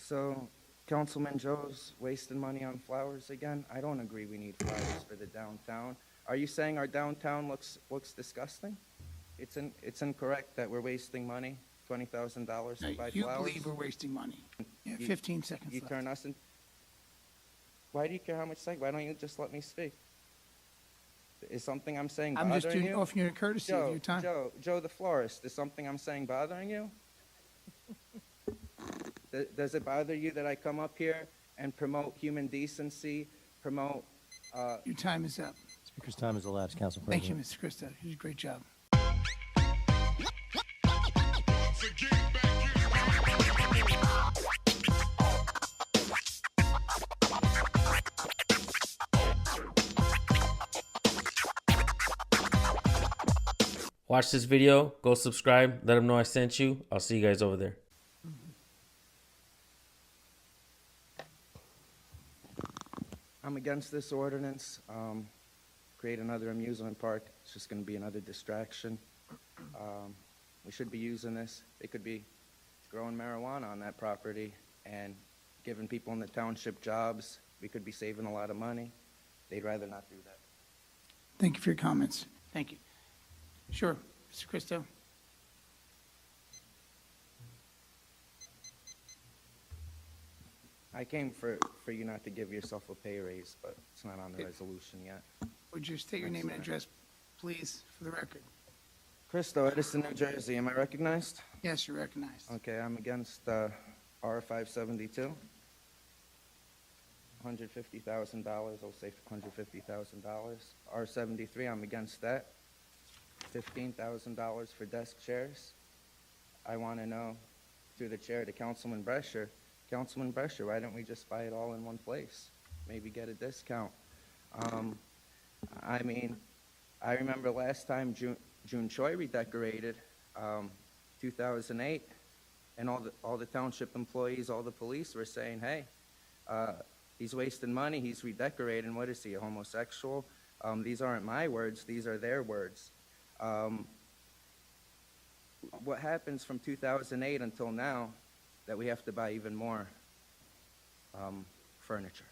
So Councilman Joe's wasting money on flowers again? I don't agree we need flowers for the downtown. Are you saying our downtown looks disgusting? It's incorrect that we're wasting money, $20,000 to buy You flowers. believe we're wasting money. Yeah, You- 15 seconds You left. turn us in. Why do you care how much say? Why don't you just let me speak? Is something I'm saying I'm just bothering you? offering you a courtesy of your time. Joe the florist, is something I'm saying bothering you? Does it bother you that I come up here and promote human decency, promote, Your time is up. Speaker's time has elapsed, Council Thank you, President. Mr. Christo. You did a great job. Watch this video, go subscribe, let them know I sent you. I'll see you guys over there. I'm against this ordinance. Create another amusement park. It's just going to be another distraction. We should be using this. They could be growing marijuana on that property and giving people in the township jobs. We could be saving a lot of money. They'd rather not do that. Thank you for your comments. Thank you. Sure, Mr. Christo. I came for you not to give yourself a pay raise, but it's not on the resolution yet. Would you state your name and address, please, for the record? Christo, Edison, New Jersey. Am I recognized? Yes, you're recognized. Okay, I'm against R572. $150,000, I'll say $150,000. R73, I'm against that. $15,000 for desk chairs. I want to know, through the chair to Councilman Brescher, why don't we just buy it all in one place? Maybe get a discount. I mean, I remember last time June Choi redecorated, 2008, and all the township employees, all the police were saying, hey, he's wasting money, he's redecorating, what is he, a homosexual? These aren't my words, these are their words. What happens from 2008 until now that we have to buy even more furniture?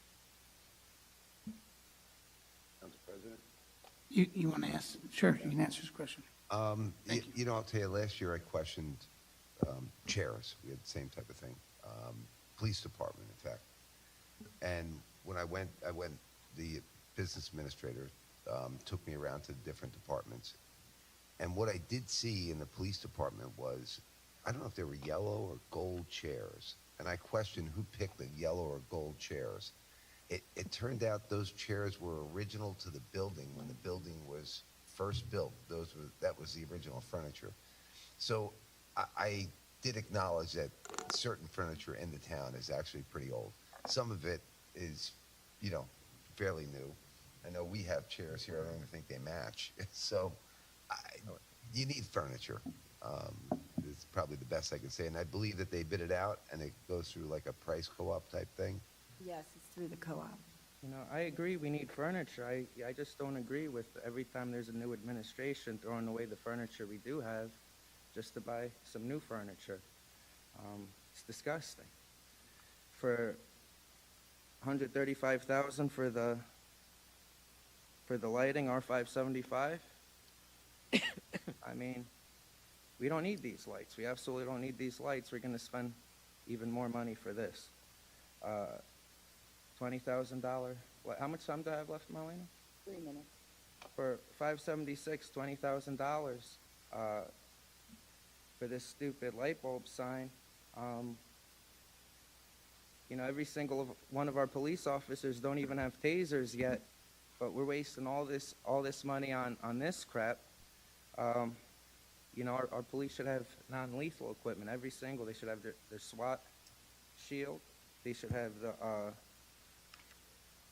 Council President? You want to ask? Sure, you can answer this question. Thank you. You know, I'll tell you, last year I questioned chairs. We had the same type of thing. Police department, in fact. And when I went, the business administrator took me around to the different departments. And what I did see in the police department was, I don't know if they were yellow or gold chairs. And I questioned who picked the yellow or gold chairs. It turned out those chairs were original to the building when the building was first built. That was the original furniture. So I did acknowledge that certain furniture in the town is actually pretty old. Some of it is, you know, fairly new. I know we have chairs here. I don't even think they match. So you need furniture. It's probably the best I can say. And I believe that they bid it out and it goes through like a price co-op type thing. Yes, it's through the co-op. You know, I agree we need furniture. I just don't agree with every time there's a new administration throwing away the furniture we do have just to buy some new furniture. It's disgusting. For $135,000 for the lighting, R575, I mean, we don't need these lights. We absolutely don't need these lights. We're going to spend even more money for this. $20,000. How much time do I have left, Marlena? 3 minutes. For 576, $20,000 for this stupid light bulb sign. You know, every single one of our police officers don't even have tasers yet, but we're wasting all this money on this crap. You know, our police should have non-lethal equipment. Every single, they should have their SWAT shield. They should have the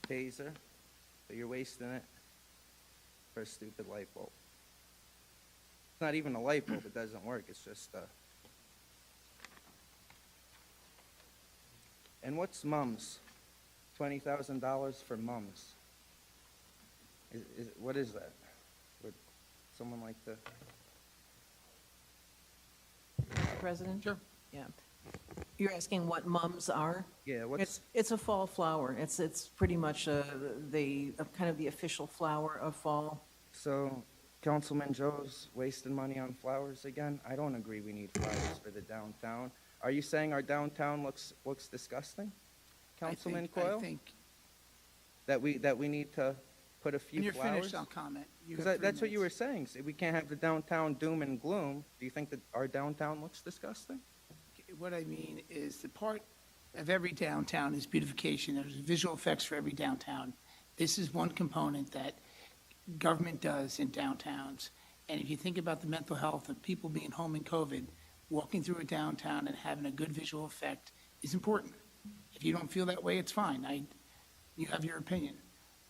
taser, but you're wasting it for a stupid light bulb. It's not even a light bulb, it doesn't work, it's just And what's mums? $20,000 for mums. What is that? Would someone like to? President? Sure. Yeah. You're asking what mums are? Yeah, what's, It's a fall flower. It's pretty much kind of the official flower of fall. so Councilman Joe's wasting money on flowers again? I don't agree we need flowers for the downtown. Are you saying our downtown looks disgusting? Councilman I Coyle? think, That we need to put a few when you're flowers? finished, I'll comment. You Because have 3 that's what you were minutes. saying. We can't have the downtown doom and gloom. Do you think that our downtown looks disgusting? What I mean is the part of every downtown is beautification. There's visual effects for every downtown. This is one component that government does in downtowns. And if you think about the mental health of people being home in COVID, walking through a downtown and having a good visual effect is important. If you don't feel that way, it's fine. You have your opinion.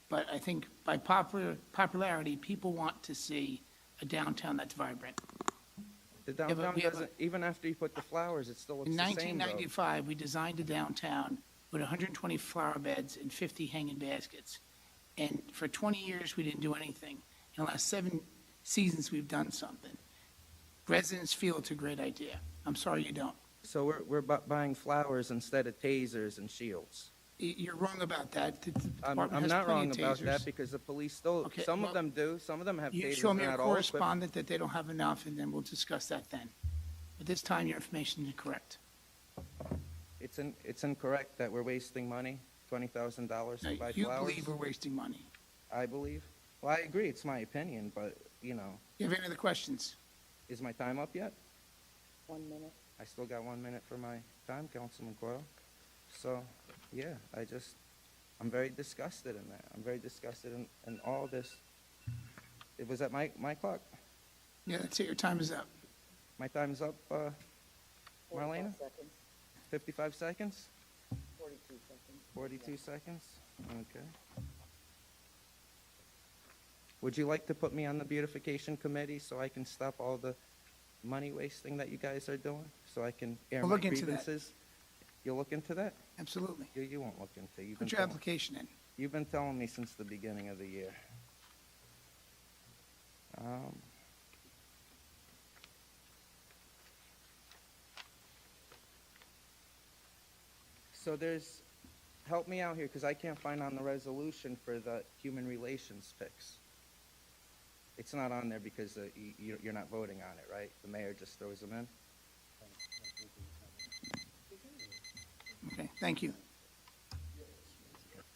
But I think by popularity, people want to see a downtown that's vibrant. The but downtown we have doesn't, even after you put the flowers, it still looks In the same, though. 1995, we designed a downtown with 120 flower beds and 50 hanging baskets. And for 20 years, we didn't do anything. In the last 7 seasons, we've done something. Residents feel it's a great idea. I'm sorry you don't. So we're buying flowers instead of tasers and shields. You're wrong about that. The I'm department has not plenty wrong of about that tasers. because the police still, Okay, some well, of them do, some of them have You tasers, show me they're a not all equipped. correspondent that they don't have enough, and then we'll discuss that then. But this time, your information is correct. It's incorrect that we're wasting money, $20,000 to Now, buy you flowers. believe we're wasting money. I believe. Well, I agree, it's my opinion, but, you know, You have any other questions? is my time up yet? 1 minute. I still got 1 minute for my time, Councilman Coyle. So, yeah, I'm very disgusted in that. I'm very disgusted in all this. It was at my clock. Yeah, that's it. Your time is up. My time's up, 45 Marlena? seconds. 55 seconds? 42 seconds. 42 seconds? Okay. Would you like to put me on the beautification committee so I can stop all the money wasting that you guys are doing? So I can air We'll my look into that. grievances? You'll look into that? Absolutely. You won't look into it. Put your application in. You've been telling me since the beginning of the year. So help me out here, because I can't find on the resolution for the human relations fix. It's not on there because you're not voting on it, right? The mayor just throws them in? Okay, thank you.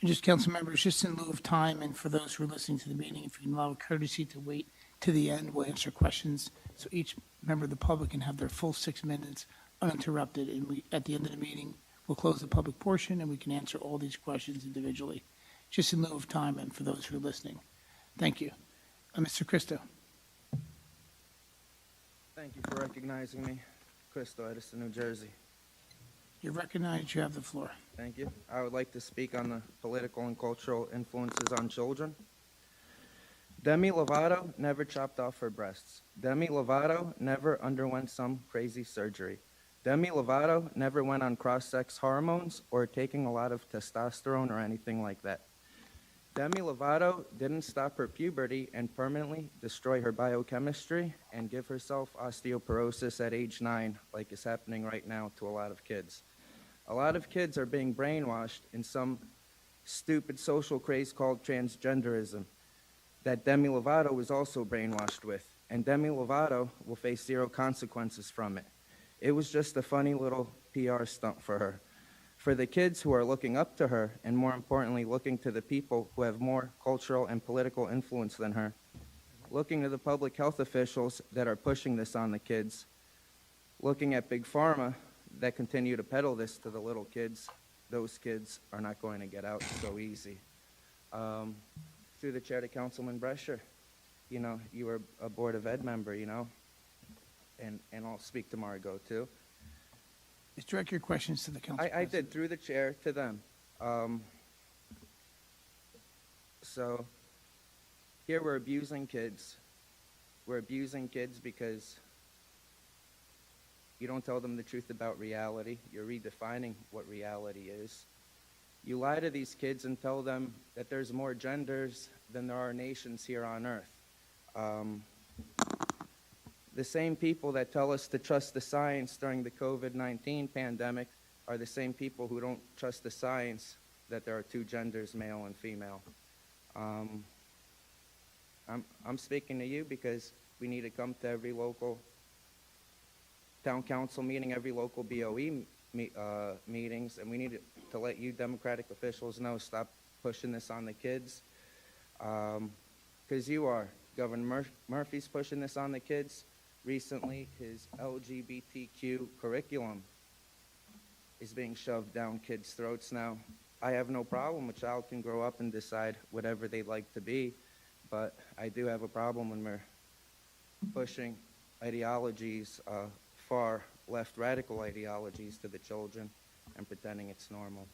And just, council members, just in lieu of time, and for those who are listening to the meeting, if you can allow a courtesy to wait to the end, we'll answer questions, so each member of the public can have their full 6 minutes uninterrupted, and at the end of the meeting, we'll close the public portion, and we can answer all these questions individually, just in lieu of time and for those who are listening. Thank you. Mr. Christo. Thank you for recognizing me. Crystal, Edison, New Jersey. You're recognized. You have the floor. Thank you. I would like to speak on the political and cultural influences on children. Demi Lovato never chopped off her breasts. Demi Lovato never underwent some crazy surgery. Demi Lovato never went on cross-sex hormones or taking a lot of testosterone or anything like that. Demi Lovato didn't stop her puberty and permanently destroy her biochemistry and give herself osteoporosis at age 9, like is happening right now to a lot of kids. A lot of kids are being brainwashed in some stupid social craze called transgenderism that Demi Lovato was also brainwashed with, and Demi Lovato will face 0 consequences from it. It was just a funny little PR stunt for her. For the kids who are looking up to her, and more importantly, looking to the people who have more cultural and political influence than her, looking to the public health officials that are pushing this on the kids, looking at Big Pharma that continue to peddle this to the little kids, those kids are not going to get out so easy. Through the chair to Councilman Brescher, you know, you were a Board of Ed member, you know, and I'll speak to Margot too. Just direct your questions to the council I president. did, through the chair to them. So here we're abusing kids. We're abusing kids because you don't tell them the truth about reality. You're redefining what reality is. You lie to these kids and tell them that there's more genders than there are nations here on earth. The same people that tell us to trust the science during the COVID-19 pandemic are the same people who don't trust the science that there are two genders, male and female. I'm speaking to you because we need to come to every local town council meeting, every local BOE meetings, and we need to let you Democratic officials know, stop pushing this on the kids. Because you are. Governor Murphy's pushing this on the kids. Recently, his LGBTQ curriculum is being shoved down kids' throats now. I have no problem. A child can grow up and decide whatever they'd like to be, but I do have a problem when we're pushing ideologies, far left radical ideologies to the children and pretending it's normal.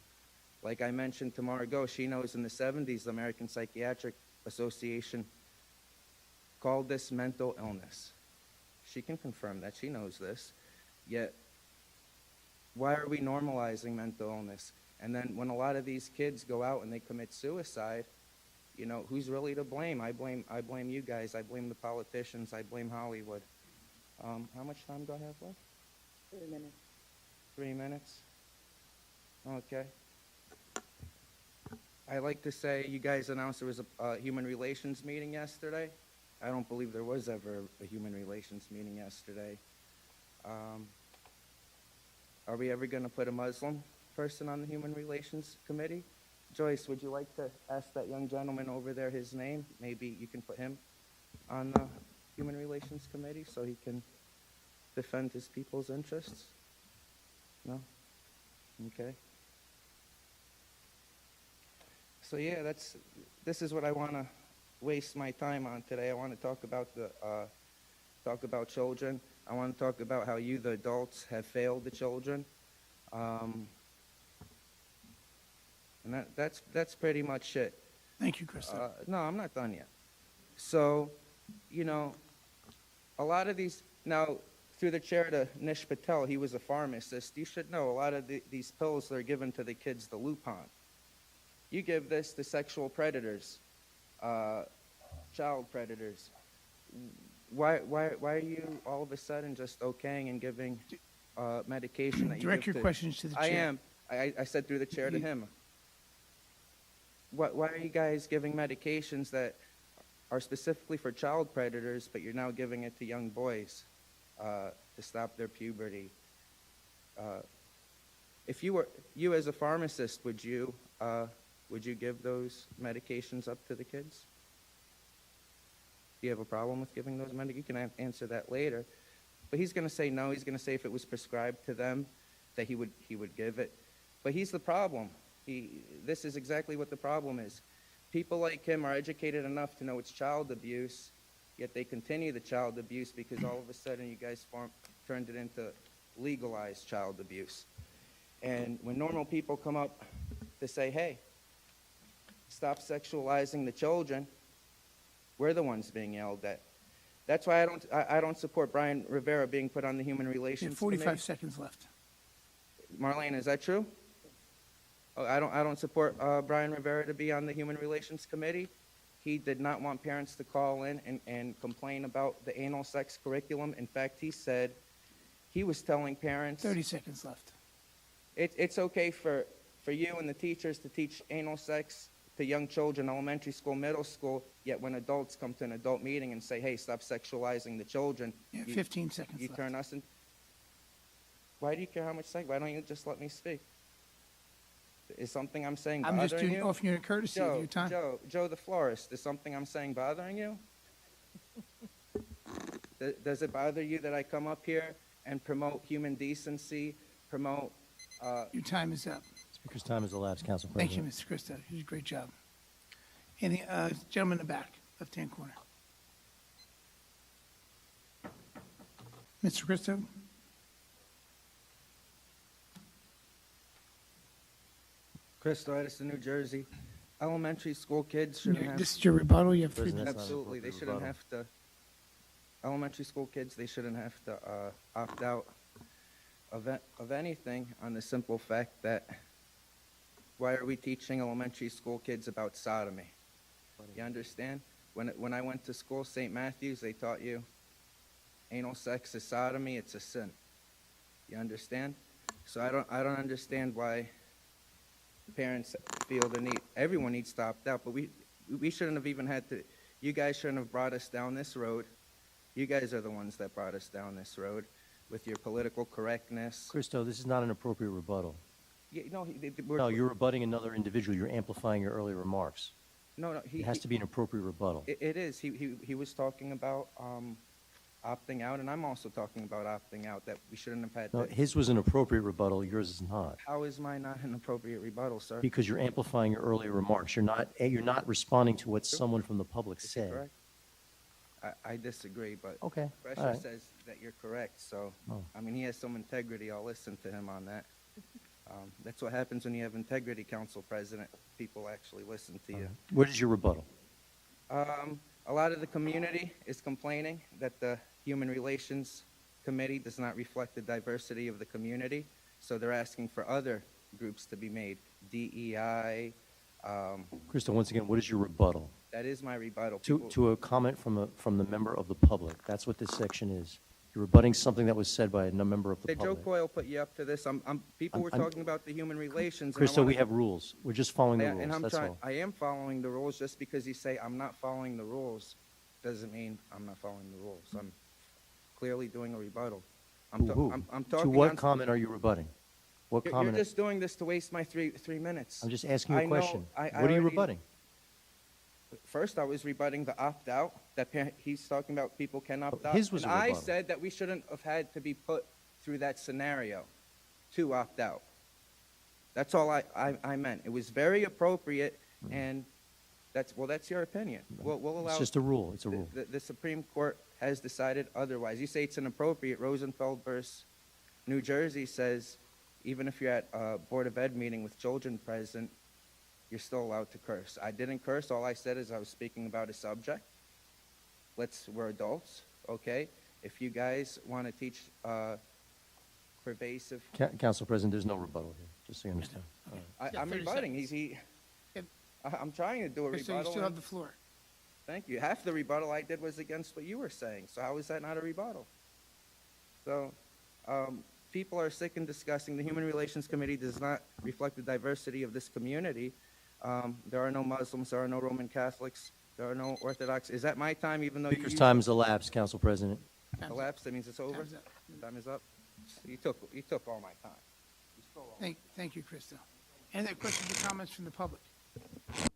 Like I mentioned to Margot, she knows in the 70s, the American Psychiatric Association called this mental illness. She can confirm that. She knows this. Yet, why are we normalizing mental illness? And then when a lot of these kids go out and they commit suicide, you know, who's really to blame? I blame you guys. I blame the politicians. I blame Hollywood. How much time do I have left? 3 minutes. 3 minutes? Okay. I like to say you guys announced there was a human relations meeting yesterday. I don't believe there was ever a human relations meeting yesterday. Are we ever going to put a Muslim person on the Human Relations Committee? Joyce, would you like to ask that young gentleman over there his name? Maybe you can put him on the Human Relations Committee so he can defend his people's interests? No? Okay. So yeah, this is what I want to waste my time on today. I want to talk about children. I want to talk about how you, the adults, have failed the children. And that's pretty much it. Thank you, Krista. No, I'm not done yet. So, you know, a lot of these, now, through the chair to Nish Patel, he was a pharmacist. You should know a lot of these pills that are given to the kids, the Lupon. You give this to sexual predators, child predators. Why are you all of a sudden just okaying and giving medication that you Direct give your to... questions to the I chair. am. I said through the chair to him. Why are you guys giving medications that are specifically for child predators, but you're now giving it to young boys to stop their puberty? If you as a pharmacist, would you give those medications up to the kids? Do you have a problem with giving those medications? You can answer that later. But he's going to say no. He's going to say if it was prescribed to them, that he would give it. But he's the problem. This is exactly what the problem is. People like him are educated enough to know it's child abuse, yet they continue the child abuse because all of a sudden you guys turned it into legalized child abuse. And when normal people come up to say, hey, stop sexualizing the children, we're the ones being yelled at. That's why I don't support Brian Rivera being put on the Human You Relations have 45 Committee. seconds left. Marlene, is that true? Oh, I don't support Brian Rivera to be on the Human Relations Committee. He did not want parents to call in and complain about the anal sex curriculum. In fact, he said he was telling parents 30 seconds left. it's okay for you and the teachers to teach anal sex to young children, elementary school, middle school, yet when adults come to an adult meeting and say, hey, stop sexualizing the children, Yeah, you- 15 seconds you left. turn us in. Why do you care how much sex? Why don't you just let me speak? Is something I'm saying I'm bothering just you? offering you a courtesy of your time. Joe the florist, is something I'm saying bothering you? Does it bother you that I come up here and promote human decency, promote, Your time is up. Speaker's time has elapsed, Council Thank you, President. Mr. Christo. You did a great job. And the gentleman in the back, left-hand corner. Mr. Christo? Crystal Edison, New Jersey, elementary school kids shouldn't have... This is your rebuttal. You have 3 President, minutes. that's not Absolutely, they appropriate shouldn't rebuttal. have to, elementary school kids, they shouldn't have to opt out of anything on the simple fact that, why are we teaching elementary school kids about sodomy? You understand? When I went to school, St. Matthew's, they taught you Anal sex is sodomy, it's a sin. You understand? So I don't understand why parents feel the need, everyone needs to opt out, but we shouldn't have even had to, you guys shouldn't have brought us down this road. You guys are the ones that brought us down this road with your political correctness. Christo, this is not an appropriate rebuttal. No, No, you're rebutting another individual. You're amplifying your earlier remarks. no, It has to be an appropriate rebuttal. It is. He was talking about opting out, and I'm also talking about opting out, that we shouldn't have had No, to. his was an appropriate rebuttal. Yours is not. How is mine not an appropriate rebuttal, sir? Because you're amplifying your earlier remarks. You're not responding to what Sure. someone from the public Is he said. correct? I disagree, but Okay, all Pressure right. says that you're correct, so, Oh. I mean, he has some integrity. I'll listen to him on that. That's what happens when you have integrity, Council President. People actually listen to you. What is your rebuttal? A lot of the community is complaining that the Human Relations Committee does not reflect the diversity of the community, so they're asking for other groups to be made. DEI, Christo, once again, what is your rebuttal? that is my rebuttal. To, People- to a comment from the member of the public. That's what this section is. You're rebutting something that was said by a member of the Did Joe public. Coyle put you up to this? People were I'm- talking about the human relations. and I Christo, we wanna- have rules. We're just following the And rules, I'm that's trying, all. I am following the rules. Just because you say I'm not following the rules doesn't mean I'm not following the rules. I'm clearly doing a rebuttal. Who? I'm To talking what on- comment are you rebutting? What You're comment? just doing this to waste my three minutes. I'm just asking you I a know- question. I What are you already- rebutting? First, I was rebutting the opt-out, that he's talking about people can opt out. his was And a I rebuttal. said that we shouldn't have had to be put through that scenario to opt out. That's all I meant. It was very appropriate, and that's your opinion. We'll allow. It's just a rule. It's a rule. The Supreme Court has decided otherwise. You say it's inappropriate. Rosenfeld versus New Jersey says even if you're at a Board of Ed meeting with children present, you're still allowed to curse. I didn't curse. All I said is I was speaking about a subject. We're adults, okay? If you guys want to teach pervasive, Council President, there's no rebuttal here, just so you understand. All right. Yeah, I'm 30 rebutting. seconds. Yep. I'm trying to do a Christo, you rebuttal. still have and- the floor. Thank you. Half the rebuttal I did was against what you were saying. So how is that not a rebuttal? So people are sick and disgusting. The Human Relations Committee does not reflect the diversity of this community. There are no Muslims. There are no Roman Catholics. There are no Orthodox. Is that my time, even though Speaker's you time has elapsed, Council President. elapsed? That means it's over? Time's up. Time is up? You took all my time. You stole all Thank you, Christo. Any other questions or comments from the public?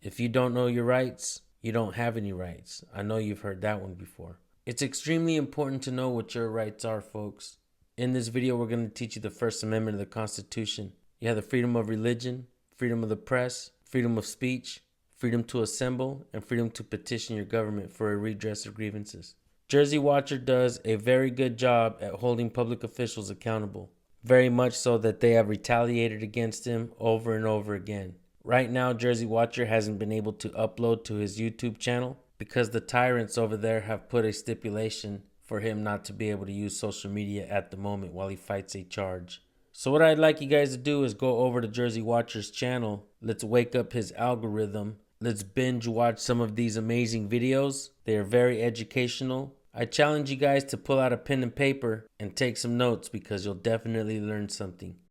If you don't know your rights, you don't have any rights. I know you've heard that one before. It's extremely important to know what your rights are, folks. In this video, we're going to teach you the First Amendment of the Constitution. You have the freedom of religion, freedom of the press, freedom of speech, freedom to assemble, and freedom to petition your government for a redress of grievances. Jersey Watcher does a very good job at holding public officials accountable. Very much so that they have retaliated against him over and over again. Right now, Jersey Watcher hasn't been able to upload to his YouTube channel because the tyrants over there have put a stipulation for him not to be able to use social media at the moment while he fights a charge. So what I'd like you guys to do is go over to Jersey Watcher's channel. Let's wake up his algorithm. Let's binge watch some of these amazing videos. They are very educational. I challenge you guys to pull out a pen and paper and take some notes because you'll definitely learn something.